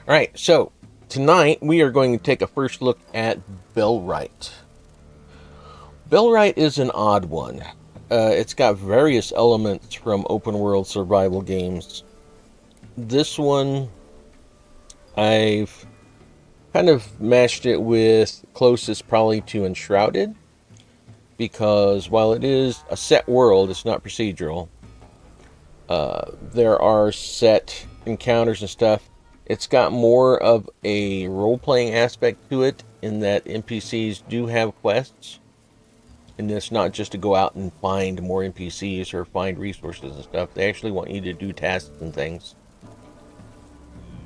All right, so tonight we are going to take a first look at Bellwright. Bellwright is an odd one. It's got various elements from open world survival games. This one, I've kind of matched it with closest probably to Enshrouded, because while it is a set world, it's not procedural. There are set encounters and stuff. It's got more of a role playing aspect to it in that NPCs do have quests. And it's not just to go out and find more NPCs or find resources and stuff. They actually want you to do tasks and things.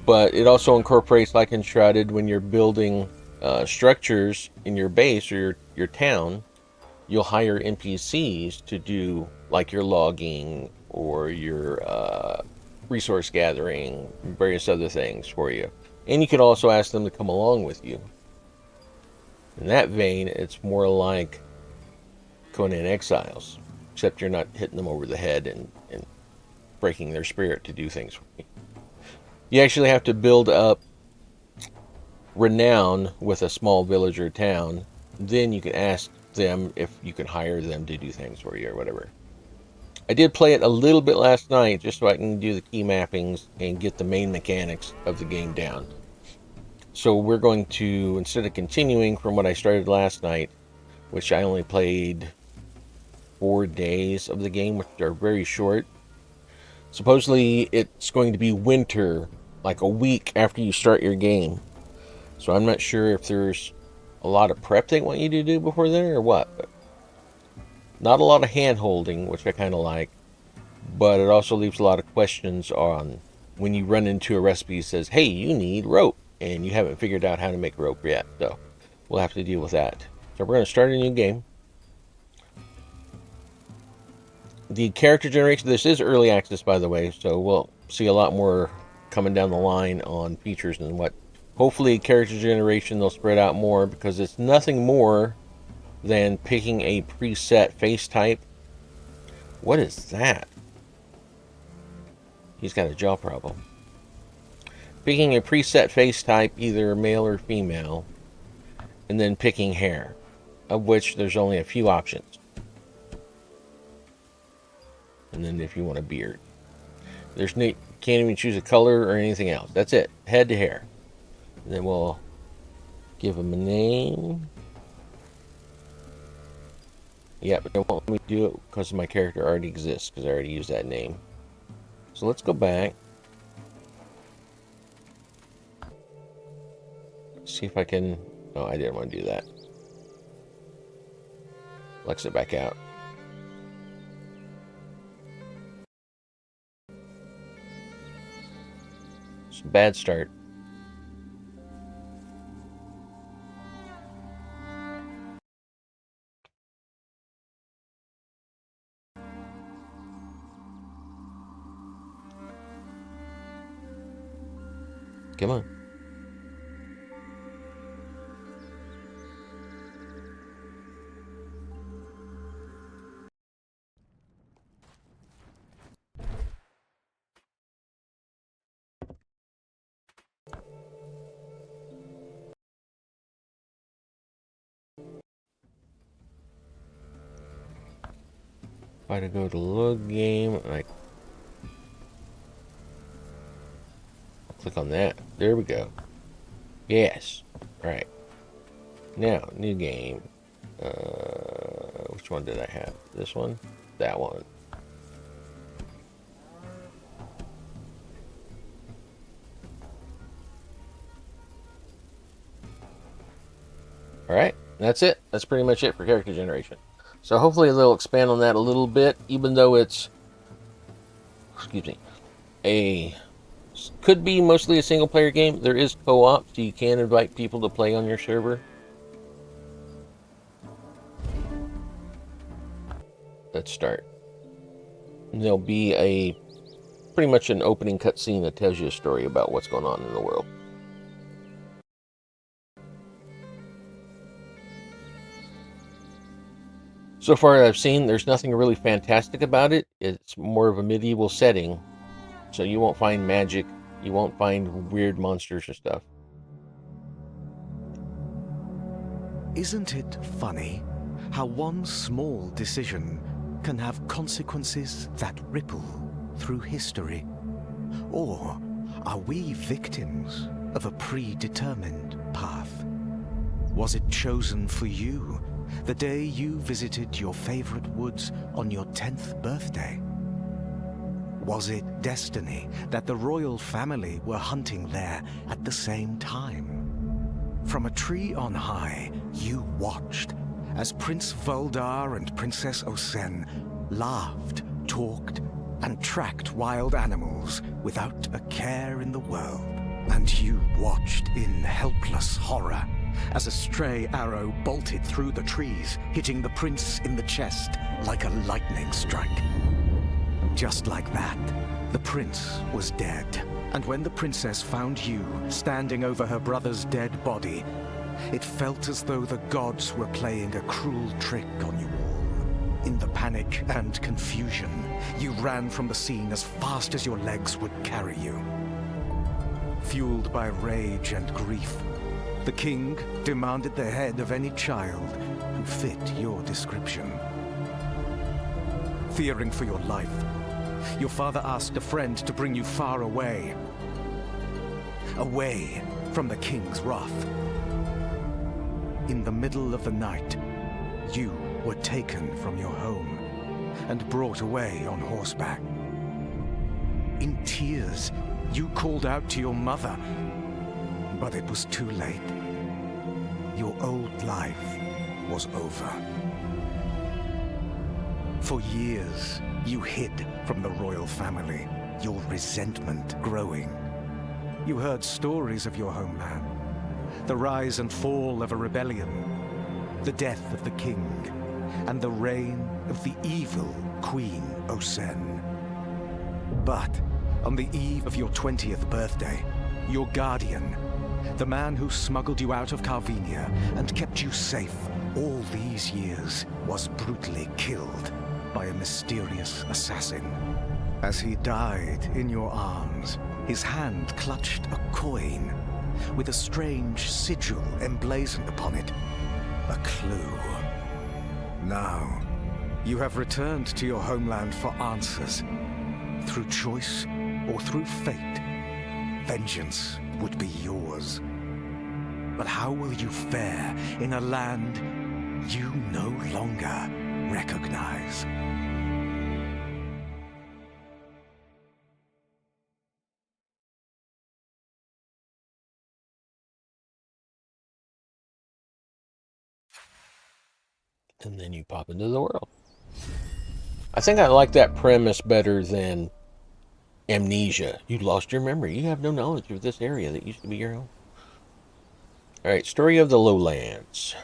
But it also incorporates, like Enshrouded, when you're building structures in your base or your town, you'll hire NPCs to do like your logging or your resource gathering, various other things for you. And you could also ask them to come along with you. In that vein, it's more like Conan Exiles, except you're not hitting them over the head and breaking their spirit to do things for you. You actually have to build up renown with a small village or town. Then you can ask them if you can hire them to do things for you or whatever. I did play it a little bit last night just so I can do the key mappings and get the main mechanics of the game down. So we're going to, instead of continuing from what I started last night, which I only played 4 days of the game, which are very short. Supposedly it's going to be winter, like a week after you start your game. So I'm not sure if there's a lot of prep they want you to do before then or what. But not a lot of hand holding, which I kind of like. But it also leaves a lot of questions on when you run into a recipe that says, hey, you need rope. And you haven't figured out how to make rope yet. So we'll have to deal with that. So we're going to start a new game. The character generation, this is early access, by the way, so we'll see a lot more coming down the line on features and what. Hopefully, character generation, they'll spread out more because it's nothing more than picking a preset face type. What is that? He's got a jaw problem. Picking a preset face type, either male or female, and then picking hair, of which there's only a few options. And then if you want a beard. Can't even choose a color or anything else. That's it. Head to hair. And then we'll give him a name. Yeah, but they won't let me do it because my character already exists because I already used that name. So let's go back. See if I can... No, I didn't want to do that. Let's exit back out. It's a bad start. Come on. If I go to load game, I click on that. There we go. Yes. Right. Now, new game. Which one did I have? This one? That one. Alright, that's it. That's pretty much it for character generation. So hopefully they'll expand on that a little bit, even though it's, excuse me, could be mostly a single player game. There is co-op, so you can invite people to play on your server. Let's start. And there'll be pretty much an opening cutscene that tells you a story about what's going on in the world. So far I've seen, there's nothing really fantastic about it. It's more of a medieval setting, so you won't find magic. You won't find weird monsters or stuff. Isn't it funny how one small decision can have consequences that ripple through history? Or are we victims of a predetermined path? Was it chosen for you the day you visited your favorite woods on your 10th birthday? Was it destiny that the royal family were hunting there at the same time? From a tree on high, you watched as Prince Voldar and Princess Osen laughed, talked, and tracked wild animals without a care in the world. And you watched in helpless horror as a stray arrow bolted through the trees, hitting the prince in the chest like a lightning strike. Just like that, the prince was dead. And when the princess found you standing over her brother's dead body, it felt as though the gods were playing a cruel trick on you all. In the panic and confusion, you ran from the scene as fast as your legs would carry you. Fueled by rage and grief, the king demanded the head of any child who fit your description. Fearing for your life, your father asked a friend to bring you far away. Away from the king's wrath. In the middle of the night, you were taken from your home and brought away on horseback. In tears, you called out to your mother, but it was too late. Your old life was over. For years, you hid from the royal family, your resentment growing. You heard stories of your homeland, the rise and fall of a rebellion, the death of the king, and the reign of the evil Queen Osen. But on the eve of your 20th birthday, your guardian, the man who smuggled you out of Carvinia and kept you safe all these years, was brutally killed by a mysterious assassin. As he died in your arms, his hand clutched a coin with a strange sigil emblazoned upon it, a clue. Now, you have returned to your homeland for answers. Through choice or through fate, vengeance would be yours. But how will you fare in a land you no longer recognize? And then you pop into the world. I think I like that premise better than Amnesia. You lost your memory. You have no knowledge of this area that used to be your home. Alright, Story of the Lowlands.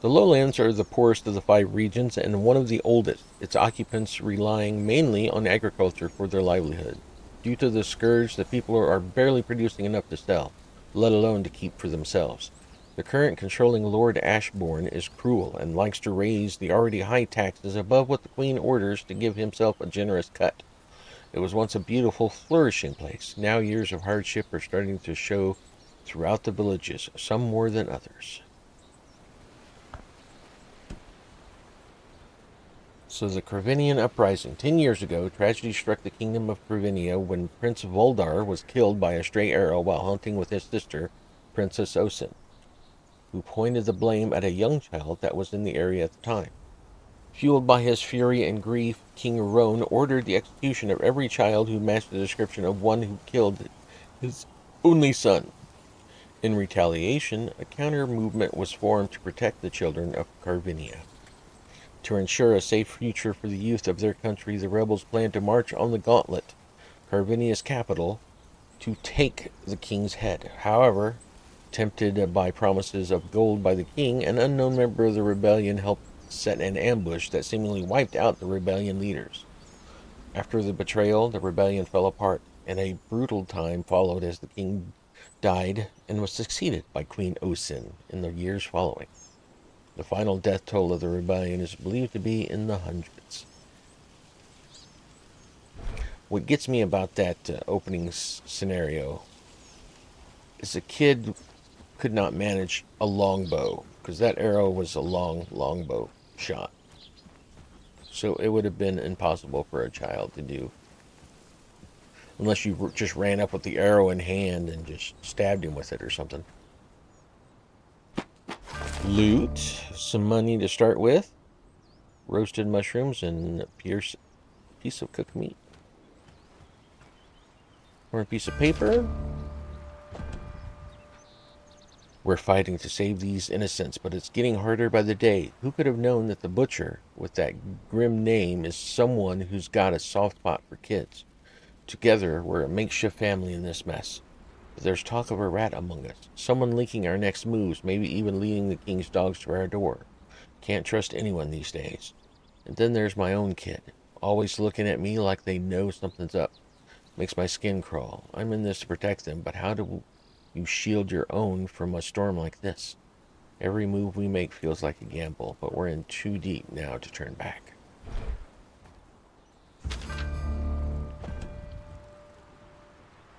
The lowlands are the poorest of the 5 regions and one of the oldest, its occupants relying mainly on agriculture for their livelihood. Due to the scourge, the people are barely producing enough to sell, let alone to keep for themselves. The current controlling Lord Ashbourne is cruel and likes to raise the already high taxes above what the Queen orders to give himself a generous cut. It was once a beautiful, flourishing place. Now years of hardship are starting to show throughout the villages, some more than others. So the Corvinian Uprising. 10 years ago, tragedy struck the kingdom of Corvinia when Prince Voldar was killed by a stray arrow while hunting with his sister, Princess Osen, who pointed the blame at a young child that was in the area at the time. Fueled by his fury and grief, King Roan ordered the execution of every child who matched the description of one who killed his only son. In retaliation, a counter-movement was formed to protect the children of Carvinia. To ensure a safe future for the youth of their country, the rebels planned to march on the Gauntlet, Carvinia's capital, to take the king's head. However, tempted by promises of gold by the king, an unknown member of the rebellion helped set an ambush that seemingly wiped out the rebellion leaders. After the betrayal, the rebellion fell apart, and a brutal time followed as the king died and was succeeded by Queen Osen in the years following. The final death toll of the rebellion is believed to be in the hundreds. What gets me about that opening scenario is the kid could not manage a longbow because that arrow was a longbow shot. So it would have been impossible for a child to do unless you just ran up with the arrow in hand and just stabbed him with it or something. Loot, some money to start with, roasted mushrooms, and a piece of cooked meat. Or a piece of paper. We're fighting to save these innocents, but it's getting harder by the day. Who could have known that the butcher with that grim name is someone who's got a soft spot for kids? Together, we're a makeshift family in this mess. But there's talk of a rat among us. Someone leaking our next moves, maybe even leading the king's dogs to our door. Can't trust anyone these days. And then there's my own kid, always looking at me like they know something's up. Makes my skin crawl. I'm in this to protect them, but how do you shield your own from a storm like this? Every move we make feels like a gamble, but we're in too deep now to turn back.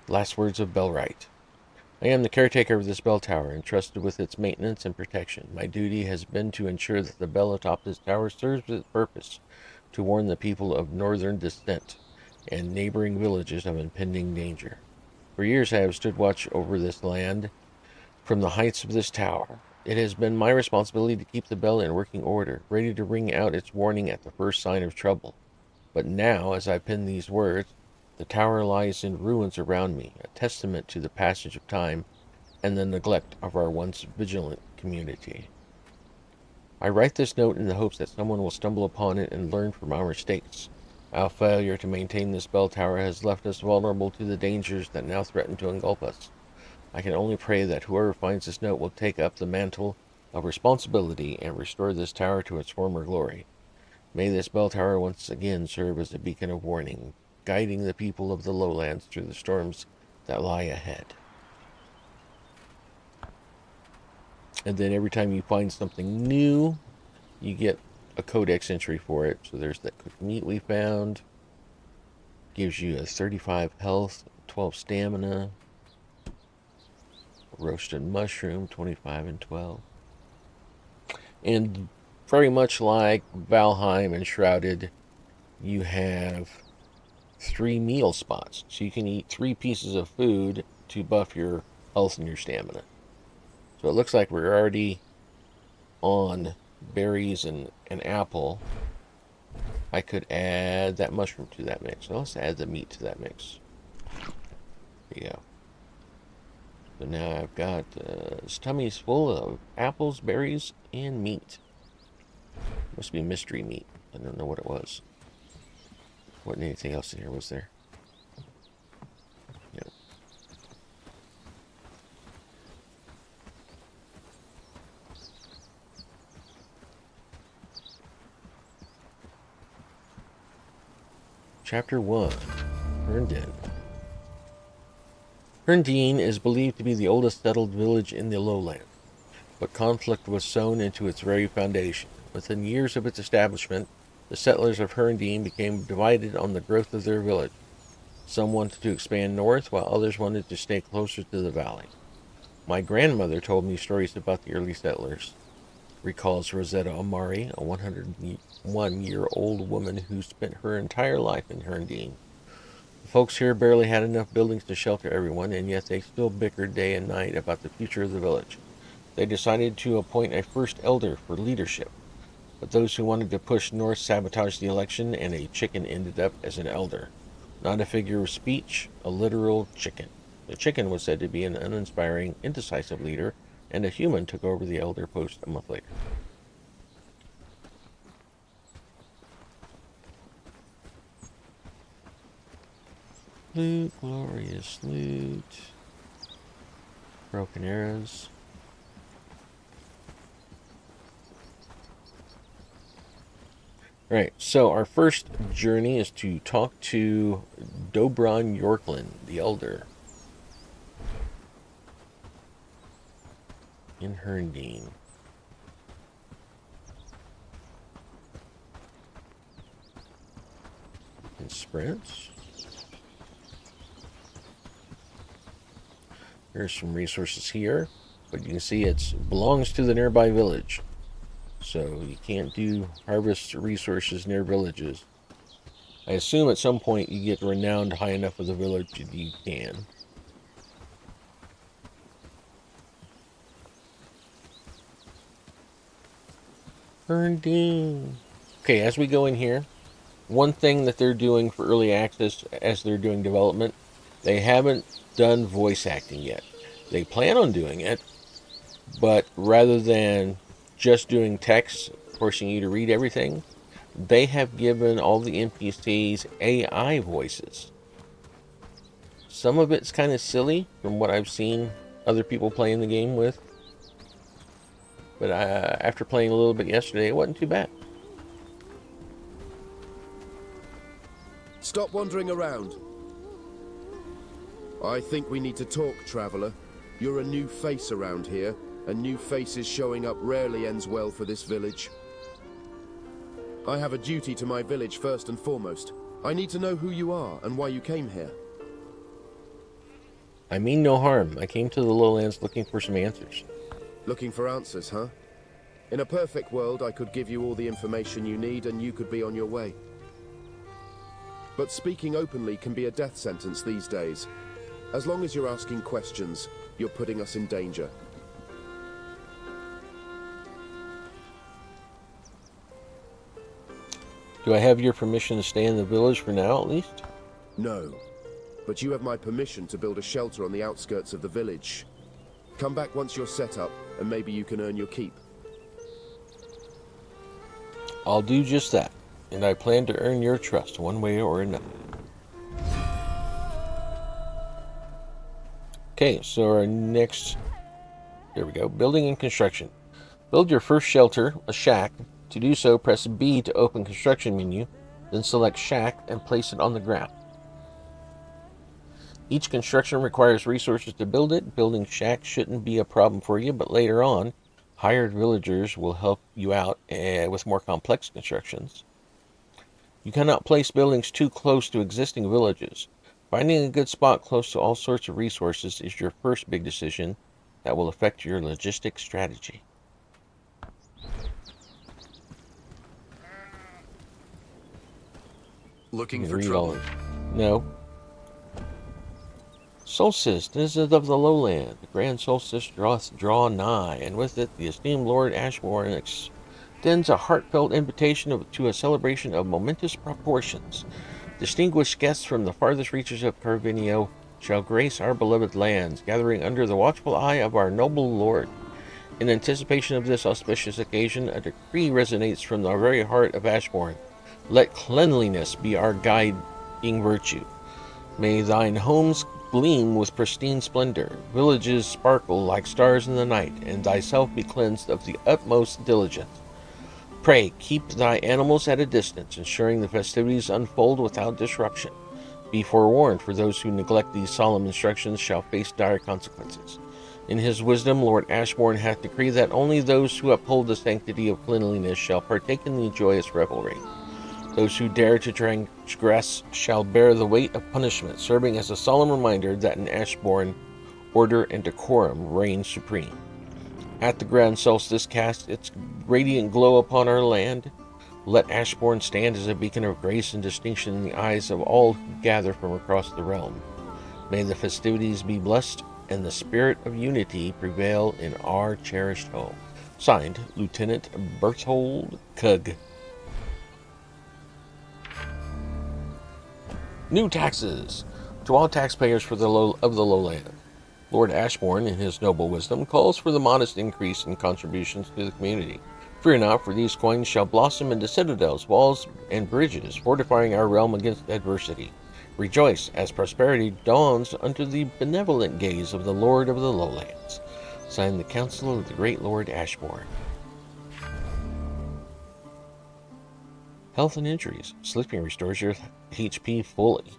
Last words of Bellwright. I am the caretaker of this bell tower, entrusted with its maintenance and protection. My duty has been to ensure that the bell atop this tower serves its purpose, to warn the people of northern descent and neighboring villages of impending danger. For years I have stood watch over this land from the heights of this tower. It has been my responsibility to keep the bell in working order, ready to ring out its warning at the first sign of trouble. But now, as I pen these words, the tower lies in ruins around me, a testament to the passage of time and the neglect of our once vigilant community. I write this note in the hopes that someone will stumble upon it and learn from our mistakes. Our failure to maintain this bell tower has left us vulnerable to the dangers that now threaten to engulf us. I can only pray that whoever finds this note will take up the mantle of responsibility and restore this tower to its former glory. May this bell tower once again serve as a beacon of warning, guiding the people of the lowlands through the storms that lie ahead. And then every time you find something new, you get a codex entry for it. So there's that cooked meat we found. Gives you a 35 health, 12 stamina. Roasted mushroom, 25 and 12. And very much like Valheim and Shrouded, you have 3 meal spots. So you can eat 3 pieces of food to buff your health and your stamina. So it looks like we're already on berries and an apple. I could add that mushroom to that mix. So let's add the meat to that mix. There you go. So now I've got his tummy's full of apples, berries, and meat. Must be mystery meat. I don't know what it was. Wasn't anything else in here, was there? Yep. Chapter 1. Herndon. Herndon is believed to be the oldest settled village in the lowlands, but conflict was sown into its very foundation. Within years of its establishment, the settlers of Herndon became divided on the growth of their village. Some wanted to expand north, while others wanted to stay closer to the valley. My grandmother told me stories about the early settlers, recalls Rosetta Amari, a 101-year-old woman who spent her entire life in Herndon. The folks here barely had enough buildings to shelter everyone, and yet they still bickered day and night about the future of the village. They decided to appoint a first elder for leadership, but those who wanted to push north sabotaged the election, and a chicken ended up as an elder. Not a figure of speech, a literal chicken. The chicken was said to be an uninspiring, indecisive leader, and a human took over the elder post a month later. Loot, glorious loot. Broken arrows. Alright, so our first journey is to talk to Dobron Yorklin, the Elder, in Herndon. And sprints. Here's some resources here, but you can see it belongs to the nearby village. So you can't do harvest resources near villages. I assume at some point you get renowned high enough with the village that you can. Ding. Okay, as we go in here, one thing that they're doing for early access as they're doing development, they haven't done voice acting yet. They plan on doing it, but rather than just doing text, forcing you to read everything, they have given all the NPCs AI voices. Some of it's kind of silly from what I've seen other people playing the game with. But after playing a little bit yesterday, it wasn't too bad. Stop wandering around. I think we need to talk, traveler. You're a new face around here, and new faces showing up rarely ends well for this village. I have a duty to my village first and foremost. I need to know who you are and why you came here. I mean no harm. I came to the lowlands looking for some answers. Looking for answers, huh? In a perfect world, I could give you all the information you need and you could be on your way. But speaking openly can be a death sentence these days. As long as you're asking questions, you're putting us in danger. Do I have your permission to stay in the village for now, at least? No. But you have my permission to build a shelter on the outskirts of the village. Come back once you're set up, and maybe you can earn your keep. I'll do just that, and I plan to earn your trust one way or another. Okay, so our next... There we go. Building and construction. Build your first shelter, a shack. To do so, press B to open construction menu, then select shack and place it on the ground. Each construction requires resources to build it. Building shacks shouldn't be a problem for you, but later on, hired villagers will help you out with more complex constructions. You cannot place buildings too close to existing villages. Finding a good spot close to all sorts of resources is your first big decision that will affect your logistics strategy. Looking for trouble? No. Solstice, this is of the lowland. The grand solstice doth draw nigh, and with it the esteemed Lord Ashbourne extends a heartfelt invitation to a celebration of momentous proportions. Distinguished guests from the farthest reaches of Carvinio shall grace our beloved lands, gathering under the watchful eye of our noble lord. In anticipation of this auspicious occasion, a decree resonates from the very heart of Ashbourne. Let cleanliness be our guiding virtue. May thine homes gleam with pristine splendor, villages sparkle like stars in the night, and thyself be cleansed of the utmost diligence. Pray, keep thy animals at a distance, ensuring the festivities unfold without disruption. Be forewarned, for those who neglect these solemn instructions shall face dire consequences. In his wisdom, Lord Ashbourne hath decreed that only those who uphold the sanctity of cleanliness shall partake in the joyous revelry. Those who dare to transgress shall bear the weight of punishment, serving as a solemn reminder that in Ashbourne, order and decorum reign supreme. At the grand solstice cast its radiant glow upon our land. Let Ashbourne stand as a beacon of grace and distinction in the eyes of all who gather from across the realm. May the festivities be blessed and the spirit of unity prevail in our cherished home. Signed, Lieutenant Berthold Kug. New taxes to all taxpayers of the lowland. Lord Ashbourne, in his noble wisdom, calls for the modest increase in contributions to the community. Fear not, for these coins shall blossom into citadels, walls, and bridges, fortifying our realm against adversity. Rejoice, as prosperity dawns under the benevolent gaze of the Lord of the Lowlands. Signed, the Council of the Great Lord Ashbourne. Health and injuries. Sleeping restores your HP fully.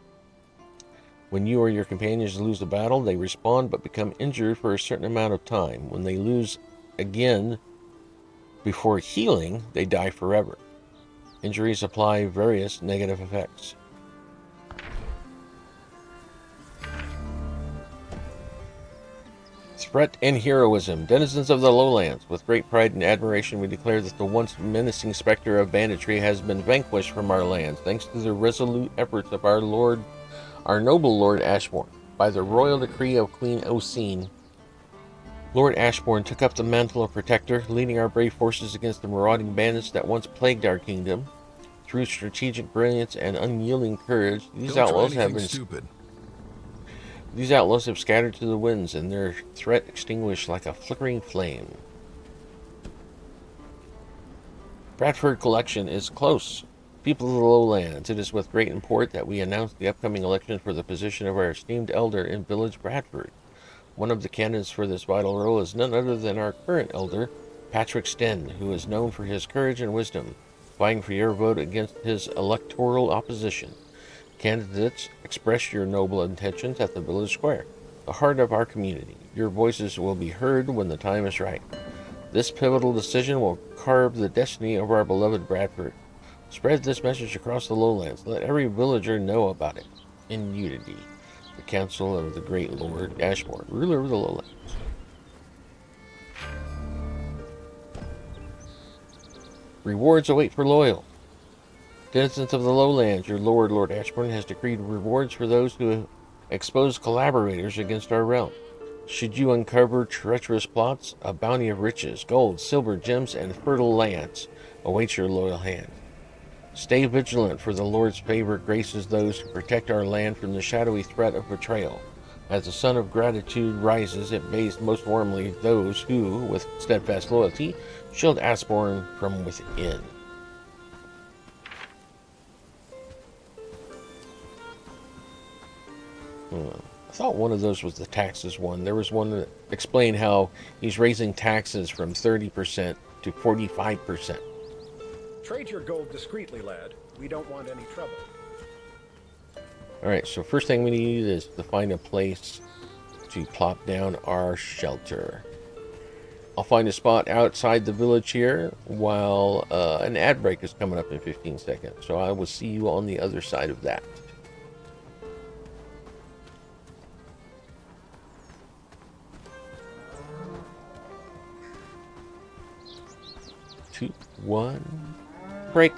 When you or your companions lose a battle, they respawn but become injured for a certain amount of time. When they lose again before healing, they die forever. Injuries apply various negative effects. Threat and heroism. Denizens of the lowlands, with great pride and admiration we declare that the once menacing specter of banditry has been vanquished from our lands, thanks to the resolute efforts of our noble Lord Ashbourne. By the royal decree of Queen Oseen, Lord Ashbourne took up the mantle of protector, leading our brave forces against the marauding bandits that once plagued our kingdom. Through strategic brilliance and unyielding courage, these outlaws have scattered to the winds, and their threat extinguished like a flickering flame. Bradford Collection is close. People of the lowlands, it is with great import that we announce the upcoming election for the position of our esteemed elder in village Bradford. One of the candidates for this vital role is none other than our current elder, Patrick Sten, who is known for his courage and wisdom, fighting for your vote against his electoral opposition. Candidates, express your noble intentions at the village square, the heart of our community. Your voices will be heard when the time is right. This pivotal decision will carve the destiny of our beloved Bradford. Spread this message across the lowlands. Let every villager know about it. In unity, the council of the great Lord Ashbourne, ruler of the lowlands. Rewards await for loyal. Denizens of the lowlands, your Lord Ashbourne has decreed rewards for those who expose collaborators against our realm. Should you uncover treacherous plots, a bounty of riches, gold, silver, gems, and fertile lands awaits your loyal hand. Stay vigilant, for the Lord's favor graces those who protect our land from the shadowy threat of betrayal. As the sun of gratitude rises, it bathes most warmly those who, with steadfast loyalty, shield Ashbourne from within. I thought one of those was the taxes one. There was one that explained how he's raising taxes from 30% to 45%. Trade your gold discreetly, lad. We don't want any trouble. Alright, so first thing we need is to find a place to plop down our shelter. I'll find a spot outside the village here while an ad break is coming up in 15 seconds. So I will see you on the other side of that. 2, 1, break.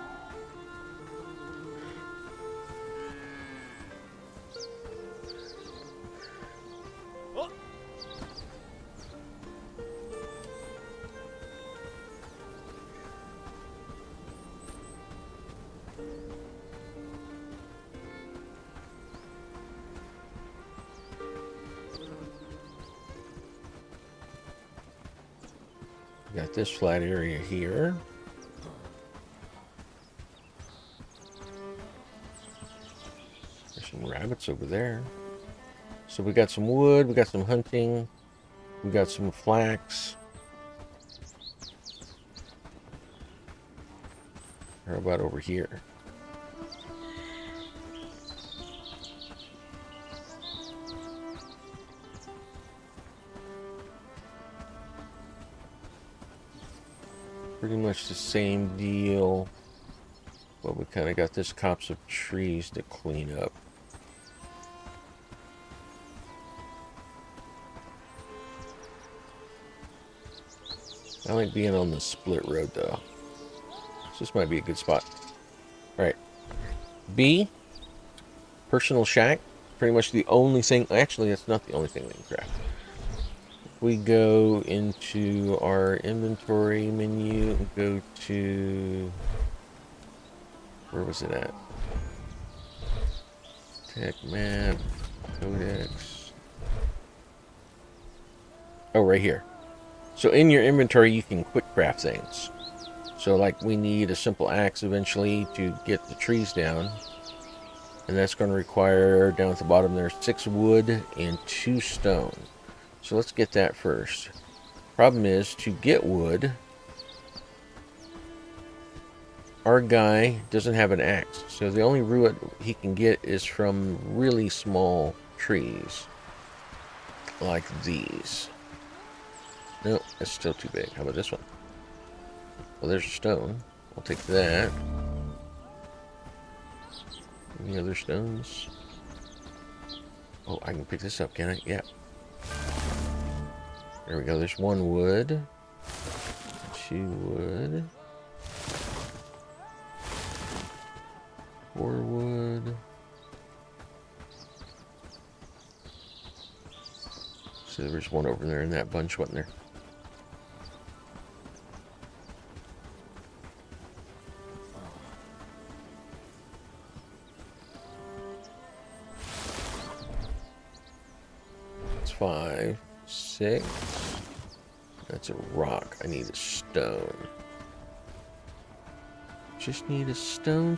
Got this flat area here. There's some rabbits over there. So we got some wood, we got some hunting, we got some flax. How about over here? Pretty much the same deal, but we kind of got this copse of trees to clean up. I like being on the split road though. So this might be a good spot. Alright. B, personal shack. Pretty much the only thing, actually that's not the only thing we can craft. We go into our inventory menu and go to, where was it at? Tech map, codex. Oh, right here. So in your inventory you can quick craft things. So like we need a simple axe eventually to get the trees down. And that's going to require, down at the bottom there's 6 wood and 2 stone. So let's get that first. Problem is, to get wood, our guy doesn't have an axe. So the only wood he can get is from really small trees. Like these. No, that's still too big. How about this one? Well, there's a stone. I'll take that. Any other stones? Oh, I can pick this up, can I? Yeah. There we go. There's 1 wood. 2 wood. 4 wood. So there was 1 over there in that bunch, wasn't there? That's 5, 6. That's a rock. I need a stone. Just need a stone.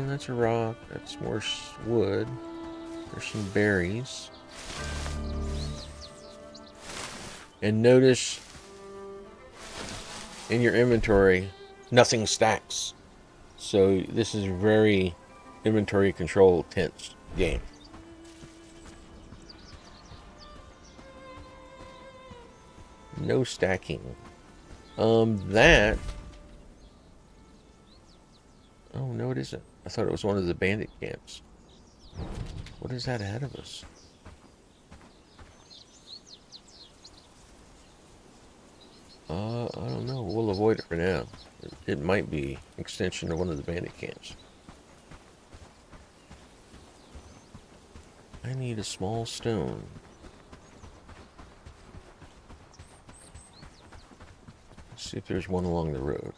That's a rock. That's more wood. There's some berries. And notice in your inventory, nothing stacks. So this is a very inventory control tense game. No stacking. That. Oh, no, it isn't. I thought it was one of the bandit camps. What is that ahead of us? I don't know. We'll avoid it for now. It might be an extension of one of the bandit camps. I need a small stone. Let's see if there's one along the road.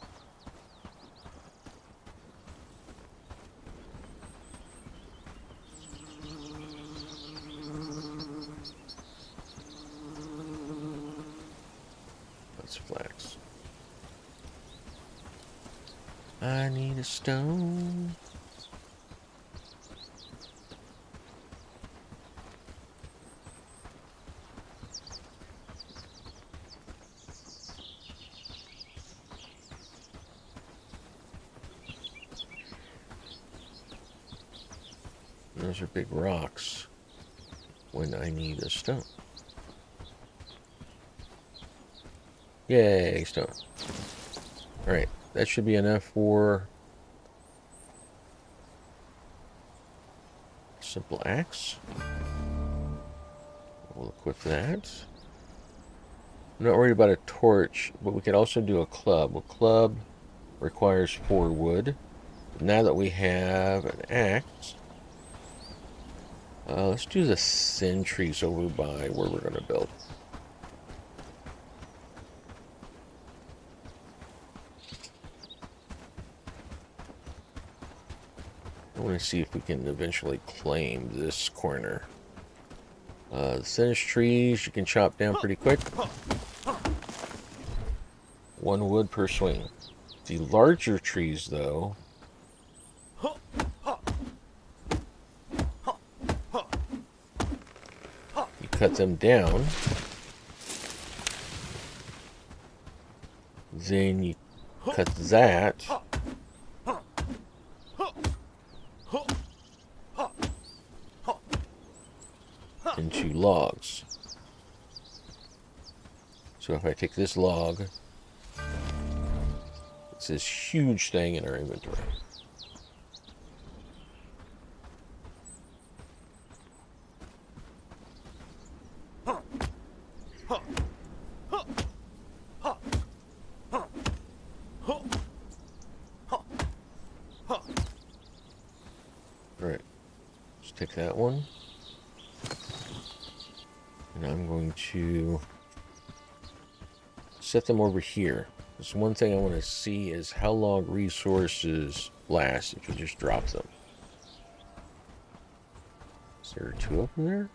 That's flax. I need a stone. Those are big rocks when I need a stone. Yay, stone. Alright, that should be enough for simple axe. We'll equip that. I'm not worried about a torch, but we could also do a club. A club requires 4 wood. Now that we have an axe, let's do the sentries over by where we're going to build. I want to see if we can eventually claim this corner. The thinnest trees you can chop down pretty quick. 1 wood per swing. The larger trees, though, you cut them down, then you cut that into logs. So if I take this log, it's this huge thing in our inventory. Alright, let's take that one. And I'm going to set them over here. There's one thing I want to see is how long resources last if you just drop them. Is there 2 up in there?